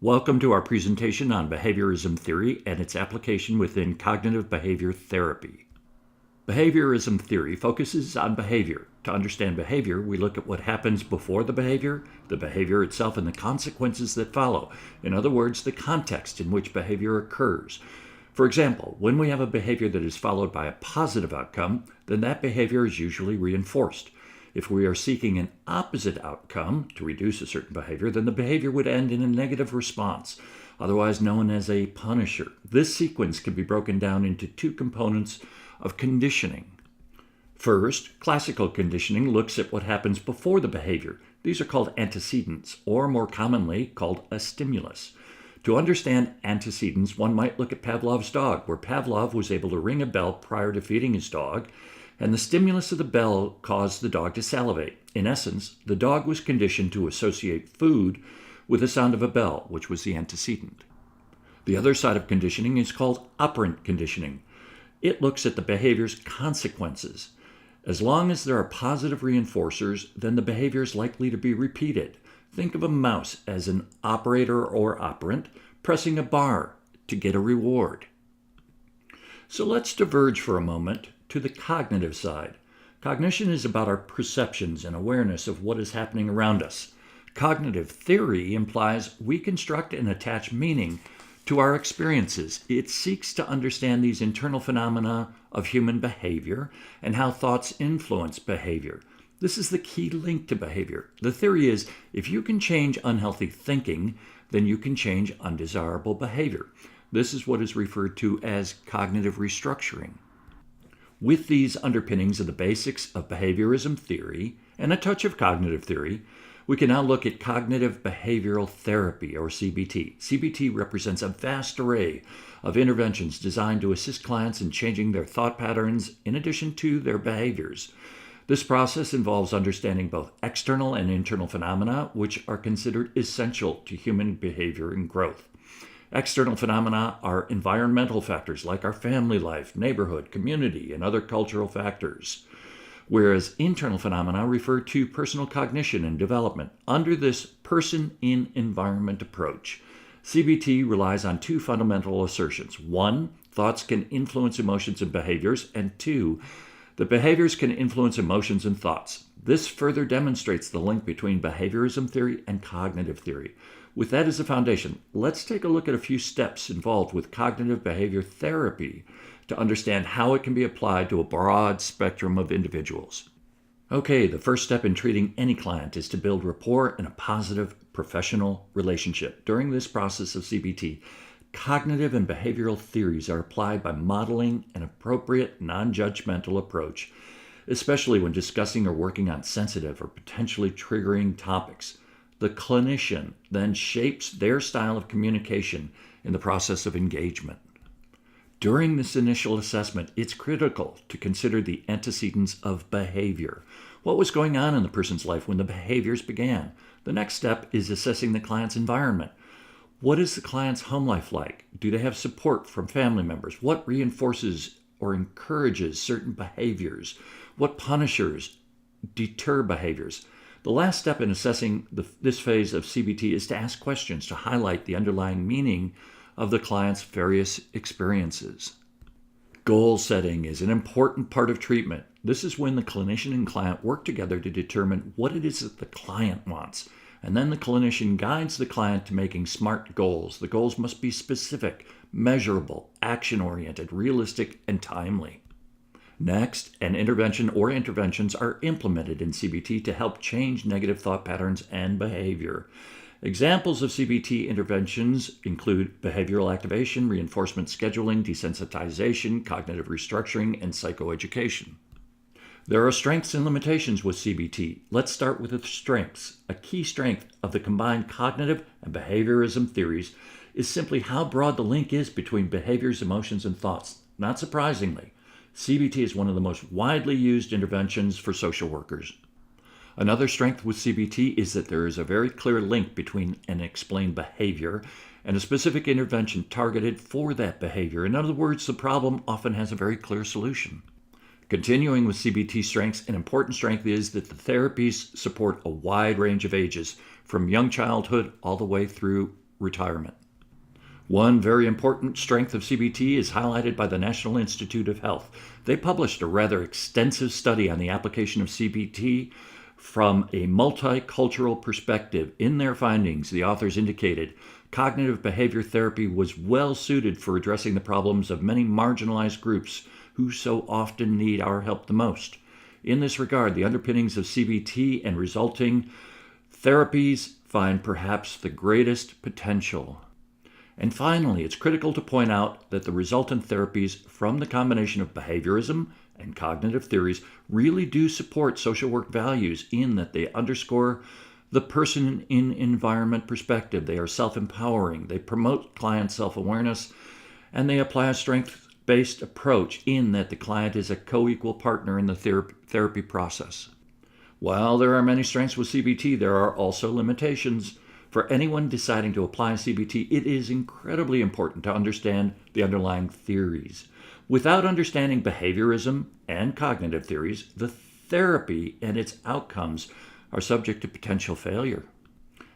Welcome to our presentation on behaviorism theory and its application within cognitive behavior therapy. Behaviorism theory focuses on behavior. To understand behavior, we look at what happens before the behavior itself, and the consequences that follow. In other words, the context in which behavior occurs. For example, when we have a behavior that is followed by a positive outcome, then that behavior is usually reinforced. If we are seeking an opposite outcome to reduce a certain behavior, then the behavior would end in a negative response, otherwise known as a punisher. This sequence can be broken down into two components of conditioning. First, classical conditioning looks at what happens before the behavior. These are called antecedents, or more commonly called a stimulus. To understand antecedents, one might look at Pavlov's dog, where Pavlov was able to ring a bell prior to feeding his dog, and the stimulus of the bell caused the dog to salivate. In essence, the dog was conditioned to associate food with the sound of a bell, which was the antecedent. The other side of conditioning is called operant conditioning. It looks at the behavior's consequences. As long as there are positive reinforcers, then the behavior is likely to be repeated. Think of a mouse as an operator or operant pressing a bar to get a reward. So let's diverge for a moment to the cognitive side. Cognition is about our perceptions and awareness of what is happening around us. Cognitive theory implies we construct and attach meaning to our experiences. It seeks to understand these internal phenomena of human behavior and how thoughts influence behavior. This is the key link to behavior. The theory is if you can change unhealthy thinking, then you can change undesirable behavior. This is what is referred to as cognitive restructuring. With these underpinnings of the basics of behaviorism theory and a touch of cognitive theory, we can now look at cognitive behavioral therapy, or CBT. CBT represents a vast array of interventions designed to assist clients in changing their thought patterns in addition to their behaviors. This process involves understanding both external and internal phenomena, which are considered essential to human behavior and growth. External phenomena are environmental factors like our family life, neighborhood, community, and other cultural factors, whereas internal phenomena refer to personal cognition and development. Under this person-in-environment approach, CBT relies on two fundamental assertions. One, thoughts can influence emotions and behaviors, and two, that behaviors can influence emotions and thoughts. This further demonstrates the link between behaviorism theory and cognitive theory. With that as a foundation, let's take a look at a few steps involved with cognitive behavior therapy to understand how it can be applied to a broad spectrum of individuals. Okay, the first step in treating any client is to build rapport and a positive professional relationship. During this process of CBT, cognitive and behavioral theories are applied by modeling an appropriate, non-judgmental approach, especially when discussing or working on sensitive or potentially triggering topics. The clinician then shapes their style of communication in the process of engagement. During this initial assessment, it's critical to consider the antecedents of behavior. What was going on in the person's life when the behaviors began? The next step is assessing the client's environment. What is the client's home life like? Do they have support from family members? What reinforces or encourages certain behaviors? What punishers deter behaviors? The last step in assessing this phase of CBT is to ask questions to highlight the underlying meaning of the client's various experiences. Goal setting is an important part of treatment. This is when the clinician and client work together to determine what it is that the client wants. And then the clinician guides the client to making smart goals. The goals must be specific, measurable, action-oriented, realistic, and timely. Next, an intervention or interventions are implemented in CBT to help change negative thought patterns and behavior. Examples of CBT interventions include behavioral activation, reinforcement scheduling, desensitization, cognitive restructuring, and psychoeducation. There are strengths and limitations with CBT. Let's start with the strengths. A key strength of the combined cognitive and behaviorism theories is simply how broad the link is between behaviors, emotions, and thoughts. Not surprisingly, CBT is one of the most widely used interventions for social workers. Another strength with CBT is that there is a very clear link between an explained behavior and a specific intervention targeted for that behavior. In other words, the problem often has a very clear solution. Continuing with CBT strengths, an important strength is that the therapies support a wide range of ages, from young childhood all the way through retirement. One very important strength of CBT is highlighted by the National Institute of Health. They published a rather extensive study on the application of CBT from a multicultural perspective. In their findings, the authors indicated cognitive behavior therapy was well suited for addressing the problems of many marginalized groups who so often need our help the most. In this regard, the underpinnings of CBT and resulting therapies find perhaps the greatest potential. And finally, it's critical to point out that the resultant therapies from the combination of behaviorism and cognitive theories really do support social work values in that they underscore the person in environment perspective. They are self-empowering, they promote client self-awareness, and they apply a strength-based approach in that the client is a co-equal partner in the therapy process. While there are many strengths with CBT, there are also limitations. For anyone deciding to apply CBT, it is incredibly important to understand the underlying theories. Without understanding behaviorism and cognitive theories, the therapy and its outcomes are subject to potential failure.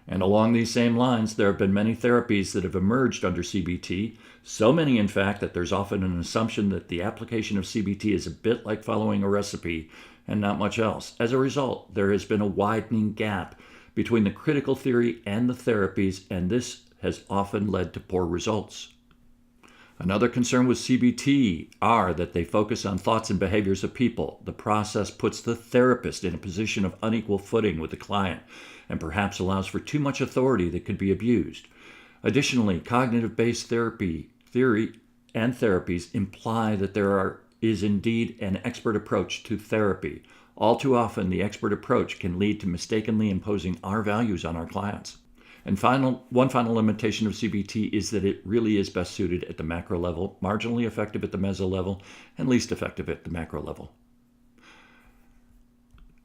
And along these same lines, there have been many therapies that have emerged under CBT, so many in fact that there's often an assumption that the application of CBT is a bit like following a recipe and not much else. As a result, there has been a widening gap between the critical theory and the therapies, and this has often led to poor results. Another concern with CBT are that they focus on thoughts and behaviors of people. The process puts the therapist in a position of unequal footing with the client and perhaps allows for too much authority that could be abused. Additionally, cognitive-based theory and therapies imply that there is indeed an expert approach to therapy. All too often, the expert approach can lead to mistakenly imposing our values on our clients. And one final limitation of CBT is that it really is best suited at the macro level, marginally effective at the meso level, and least effective at the macro level.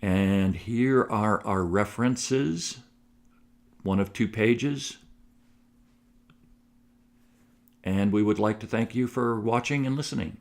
And here are our references, one of 2 pages. And we would like to thank you for watching and listening.